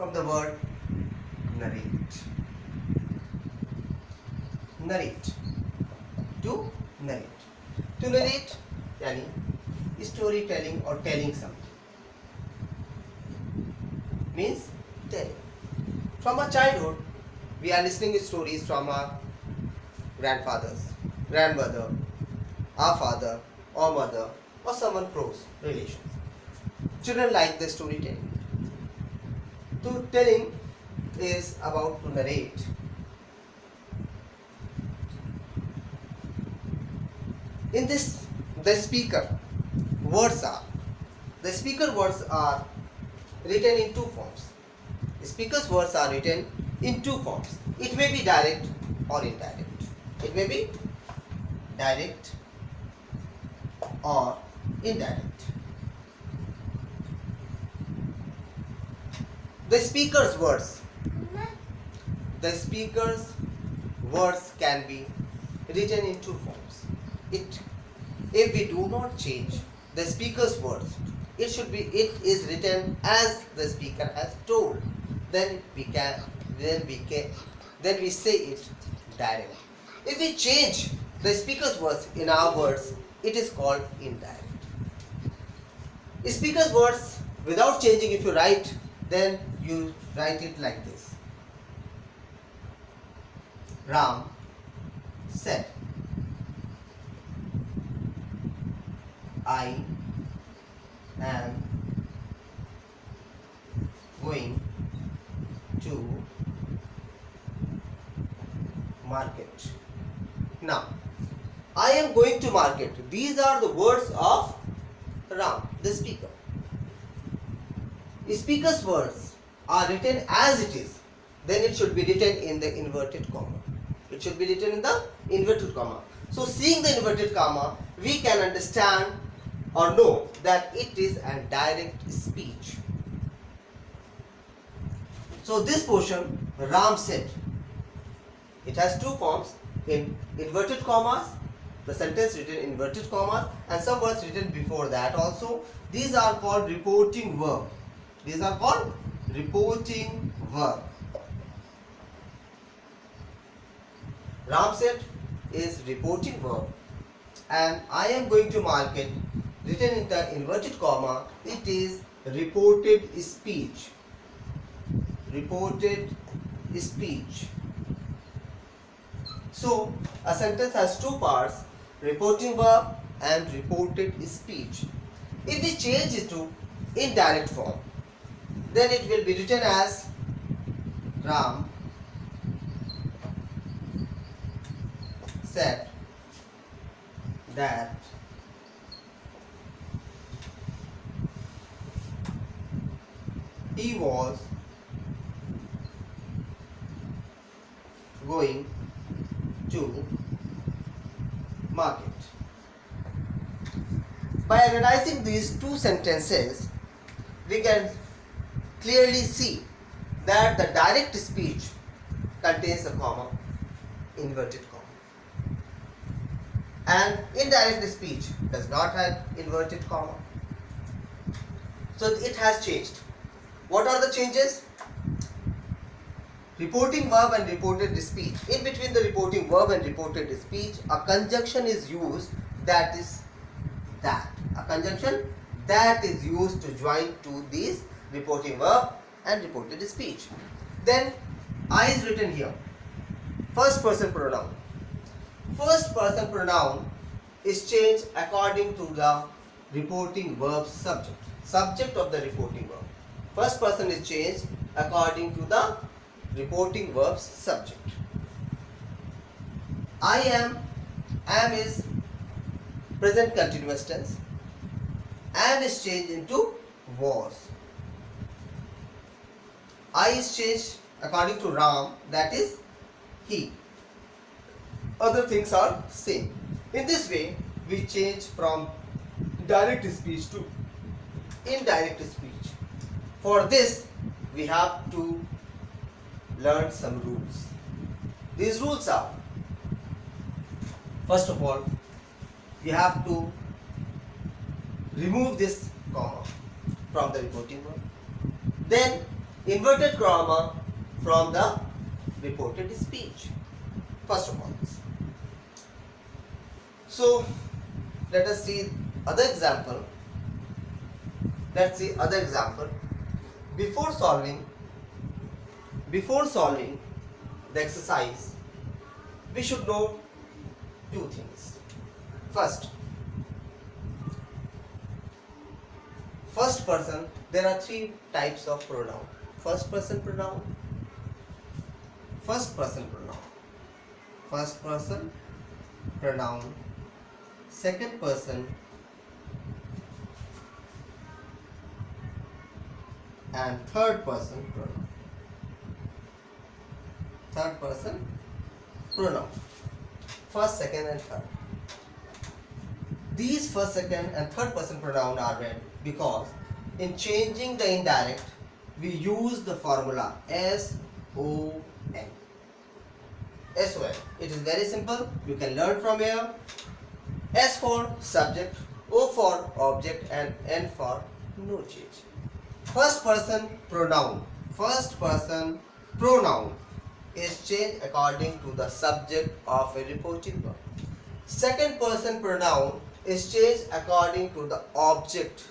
from the word narrate. Narrate. To narrate. To narrate yani storytelling or telling something. Means telling. From our childhood, we are listening to stories from our grandfathers, grandmother, our father or mother or someone close relations. Children like the storytelling. To telling is about to narrate. In this, the speaker words are written in two forms. The speaker's words are written in two forms. It may be direct or indirect. It may be direct or indirect. The speaker's words can be written in two forms. If we do not change the speaker's words, it is written as the speaker has told. Then we say it direct. If we change the speaker's words in our words, it is called indirect. Speaker's words without changing, if you write, then you write it like this. Ram said, I am going to market. Now, I am going to market. These are the words of Ram, the speaker. The speaker's words are written as it is. Then it should be written in the inverted comma. It should be written in the inverted comma. So, seeing the inverted comma, we can understand or know that it is a direct speech. So, this portion, Ram said, it has two forms, in inverted commas, the sentence written in inverted commas, and some words written before that also. These are called reporting verb. These are called reporting verb. Ram said is reporting verb, and I am going to market, written in the inverted comma, it is reported speech. Reported speech. So, a sentence has two parts, reporting verb and reported speech. If we change it to indirect form, then it will be written as Ram said that he was going to market. By analyzing these two sentences, we can clearly see that the direct speech contains a comma, inverted comma, and indirect speech does not have inverted comma. So it has changed. What are the changes? Reporting verb and reported speech. In between the reporting verb and reported speech, a conjunction is used that is that. A conjunction that is used to join to these reporting verb and reported speech. Then I is written here. First person pronoun. First person pronoun is changed according to the reporting verb subject. Subject of the reporting verb. First person is changed according to the reporting verb's subject. I am is present continuous tense. Am is changed into was. I is changed according to Ram, that is he. Other things are same. In this way, we change from direct speech to indirect speech. For this, we have to learn some rules. These rules are, first of all, we have to remove this comma from the reporting verb. Then inverted comma from the reported speech. First of all. So let us see other example. Let's see other example. Before solving the exercise, we should know two things. First person, there are three types of pronoun. First person pronoun, second person, and third person pronoun. First, second, and third. These first, second, and third person pronoun are read because in changing the indirect, we use the formula SON. SON. It is very simple. You can learn from here. S for subject, O for object, and N for no change. First person pronoun is changed according to the subject of a reporting verb. Second person pronoun is changed according to the object,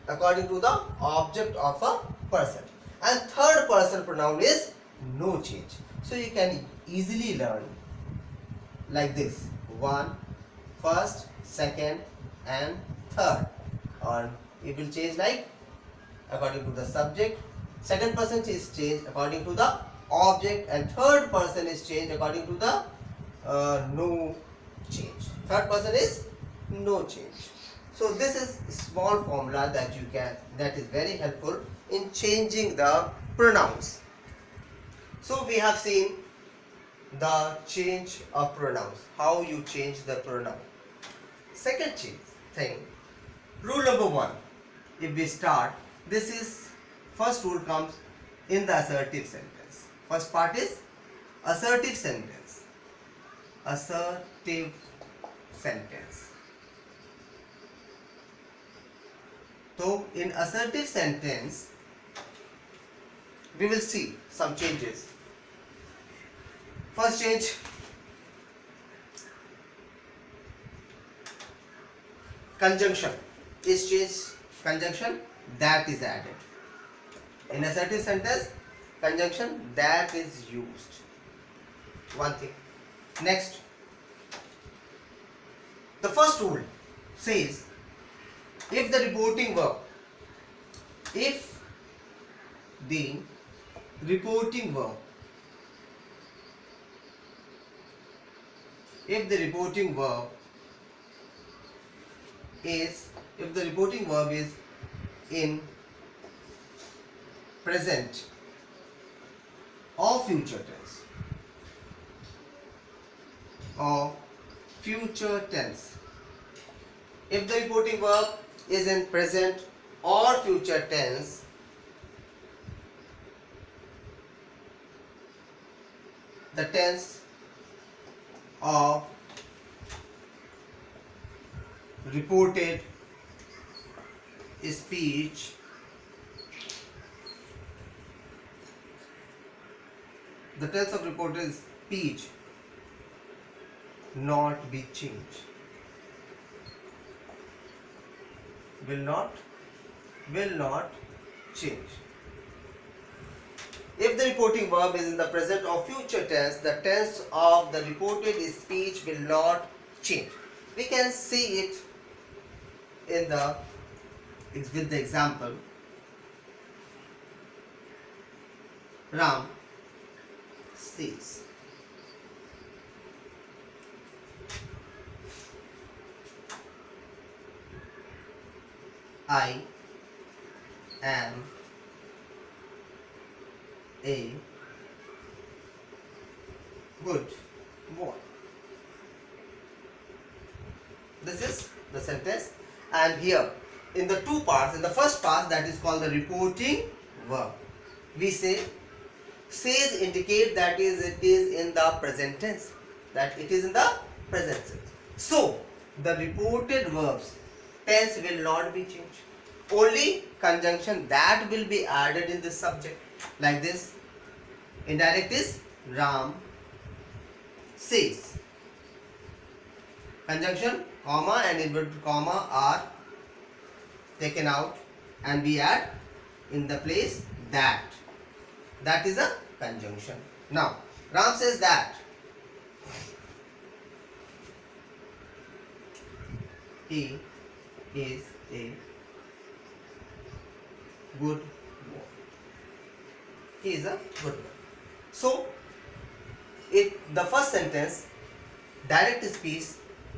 of a person. And third person pronoun is no change. So you can easily learn like this: one, first, second, and third. Or it will change like according to the subject. Second person is changed according to the object, and third person is changed according to the no change. Third person is no change. So this is a small formula that is very helpful in changing the pronouns. So we have seen the change of pronouns, how you change the pronoun. Second thing, rule number 1. If we start, this is first rule comes in the assertive sentence. First part is assertive sentence. So in assertive sentence, we will see some changes. First change, conjunction is changed. Conjunction that is added. In assertive sentence, conjunction that is used. One thing. Next, the first rule says if the reporting verb is in present or future tense, if the reporting verb is in present or future tense, the tense of reported speech not be changed. Will not change. If the reporting verb is in the present or future tense, the tense of the reported speech will not change. We can see it with the example. Ram says. I am a good boy. This is the sentence, and here in the two parts, in the first part, that is called the reporting verb, we say says indicate that it is in the present tense, so the reported verbs tense will not be changed. only conjunction that will be added in this subject. Like this, indirect is Ram says. Conjunction, comma and inverted comma are taken out and we add in the place that. That is a conjunction. Now, Ram says that he is a good boy. He is a good boy. So, the first sentence, direct speech,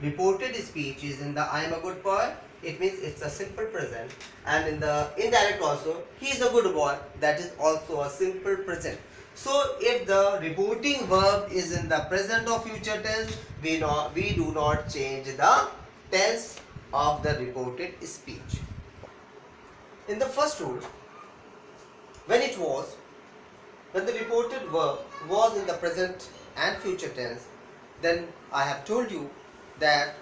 reported speech is in the I am a good boy. It means it's a simple present, and in the indirect also, he is a good boy. That is also a simple present. So, if the reporting verb is in the present or future tense, we do not change the tense of the reported speech. In the first rule, when the reported verb was in the present and future tense, then I have told you that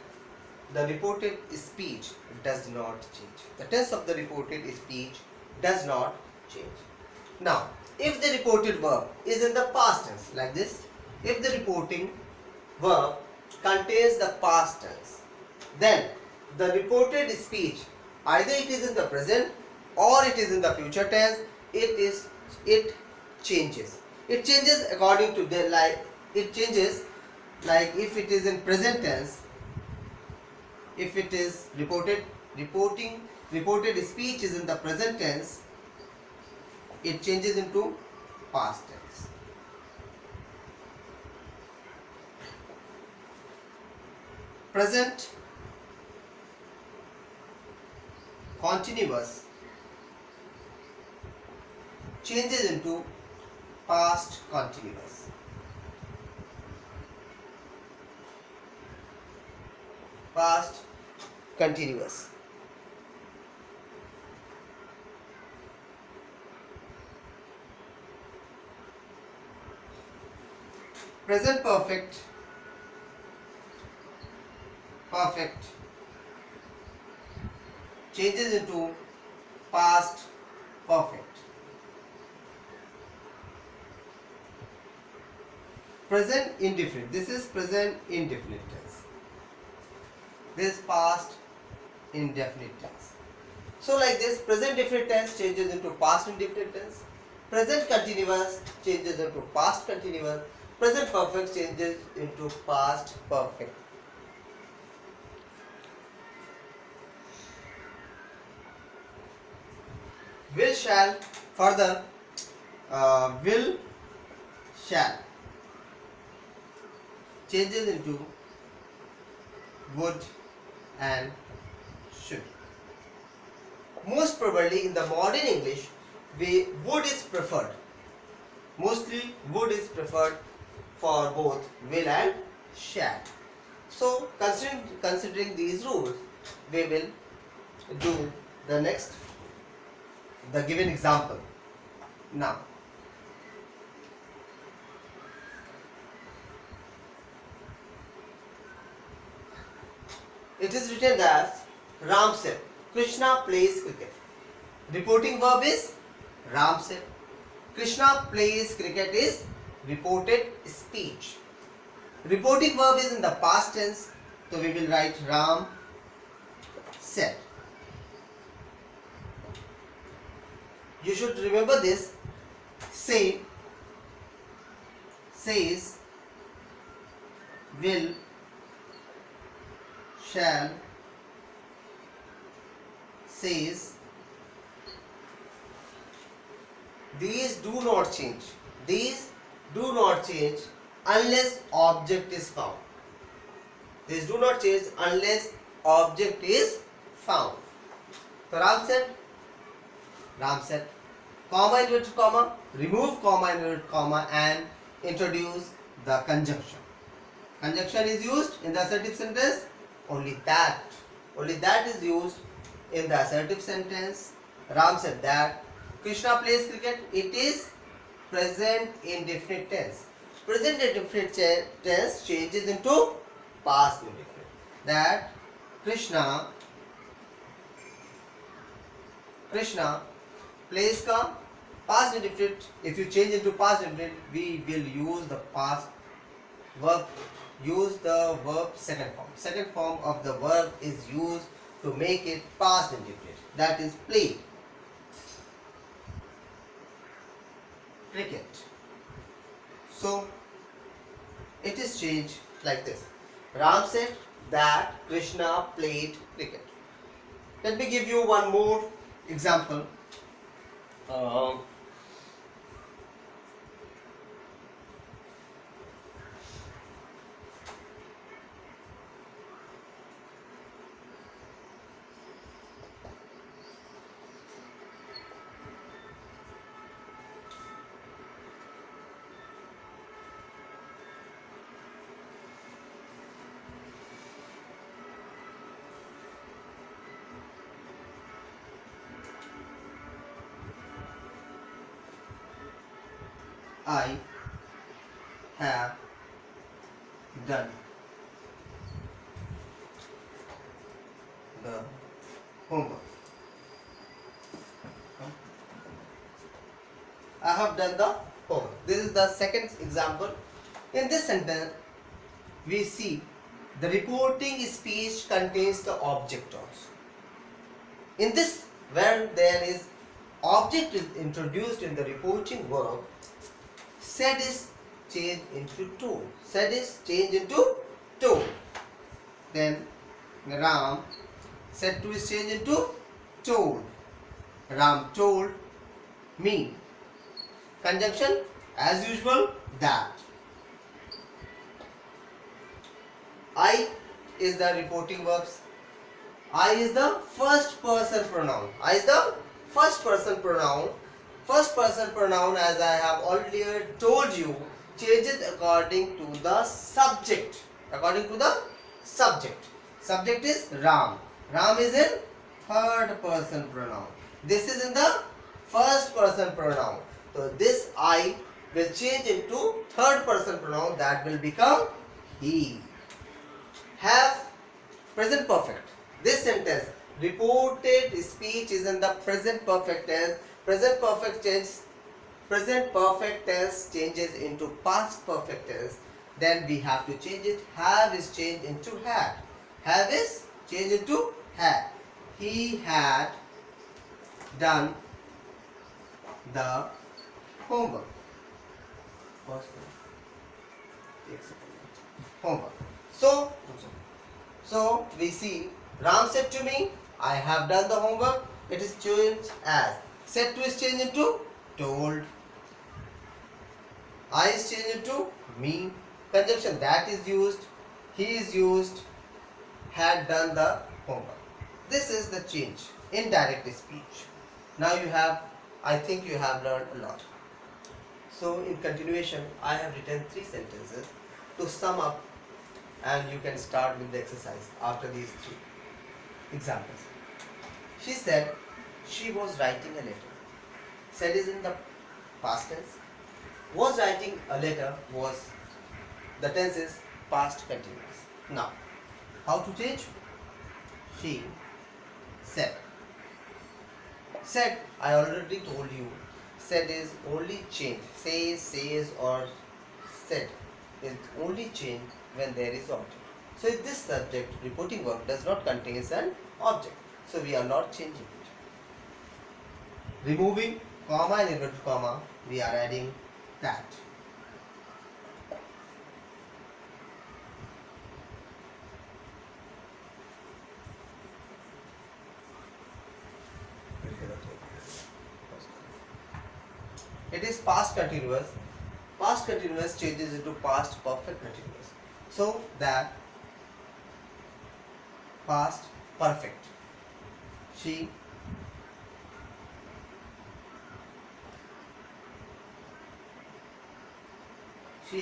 the reported speech does not change. The tense of the reported speech does not change. Now, if the reported verb is in the past tense, like this, if the reporting verb contains the past tense, then the reported speech, either it is in the present or it is in the future tense, it changes. It changes according to the it changes like if it is in present tense, if it is reported speech is in the present tense, it changes into past tense. Present continuous changes into past continuous. Past continuous. Present perfect changes into past perfect. Present indefinite. This is present indefinite tense. This is past indefinite tense. So like this, present definite tense changes into past indefinite tense. Present continuous changes into past continuous. Present perfect changes into past perfect. Will shall further will shall changes into would and should. Most probably in the modern English, would is preferred. Mostly would is preferred for both will and shall. So considering these rules, we will do the given example. Now, it is written as Ram said, Krishna plays cricket. Reporting verb is Ram said. Krishna plays cricket is reported speech. Reporting verb is in the past tense, so we will write Ram said. You should remember this. Say, says, will, shall, says. These do not change. These do not change unless object is found. These do not change unless object is found. So Ram said, comma inverted comma, remove comma inverted comma and introduce the conjunction. Conjunction is used in the assertive sentence, only that is used in the assertive sentence. Ram said that Krishna plays cricket, it is present indefinite tense. Present indefinite tense changes into past indefinite. That Krishna Krishna plays ka past indefinite. If you change into past indefinite, we will use the past verb. Use the verb second form. Second form of the verb is used to make it past indefinite. That is play. Cricket. So it is changed like this. Ram said that Krishna played cricket. Let me give you one more example. I have done the homework. I have done the homework. This is the second example. In this sentence, we see the reporting speech contains the object also. In this, when there is object is introduced in the reporting verb, said is changed into told. Said is changed into told. Then Ram said to is changed into told. Ram told me. Conjunction as usual that. I is the reporting verbs. I is the first person pronoun. I is the first person pronoun. First person pronoun, as I have earlier told you, changes according to the subject. According to the subject. Subject is Ram. Ram is in third person pronoun. This is in the first person pronoun. So this I will change into third person pronoun, that will become he. Have present perfect. This sentence, reported speech, is in the present perfect tense. Present perfect tense changes into past perfect tense. Then we have to change it. Have is changed into had. Have is changed into had. He had done the homework. Homework. So we see Ram said to me, I have done the homework. It is changed as. Said to is changed into told. I is changed into me. Conjunction that is used. He is used. Had done the homework. This is the change in direct speech. Now you have, I think you have learned a lot. So in continuation, I have written 3 sentences to sum up, and you can start with the exercise after these 3 examples. She said she was writing a letter. Said is in the past tense. Was writing a letter was, the tense is past continuous. Now, how to change? She said. Said, I already told you, said is only change. Says or said is only change when there is object. So if this subject, reporting verb, does not contain an object, so we are not changing it. Removing comma and inverted comma, we are adding that. It is past continuous. Past continuous changes into past perfect continuous. So that past perfect. She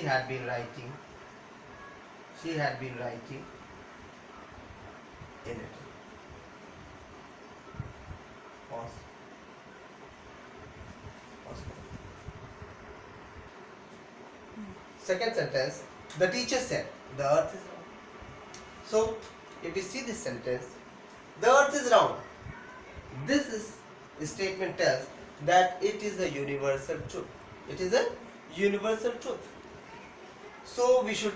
had been writing. She had been writing in it. Pause. Pause. Second sentence, the teacher said, the earth is round. So, if you see this sentence, the earth is round. This is statement tells that it is a universal truth. It is a universal truth. So we should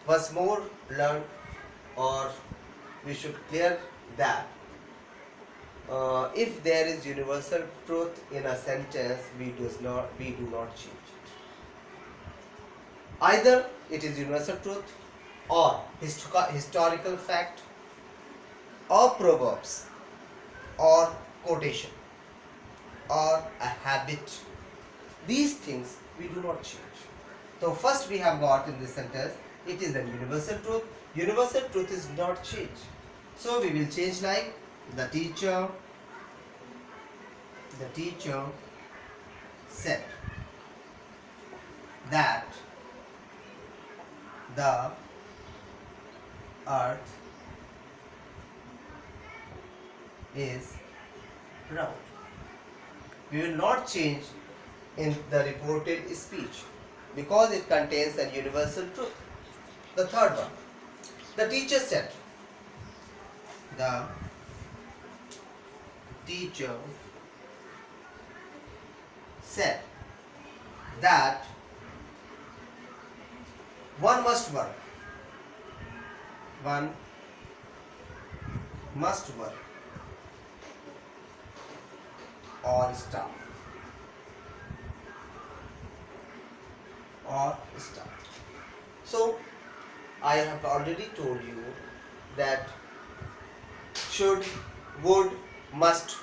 once more learn, or we should clear that if there is universal truth in a sentence, we do not change it. Either it is universal truth, or historical fact, or proverbs, or quotation, or a habit. These things we do not change. So first we have got in this sentence, it is a universal truth. Universal truth is not changed. So we will change like the teacher said that the earth is round. We will not change in the reported speech because it contains a universal truth. The third one, the teacher said. The teacher said that one must work. One must work or starve. So I have already told you that should, would, must,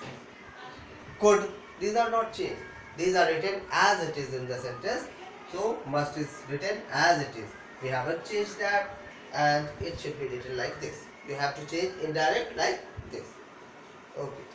could, these are not changed. These are written as it is in the sentence. So must is written as it is. We haven't changed that, and it should be written like this. You have to change indirect like this. Okay.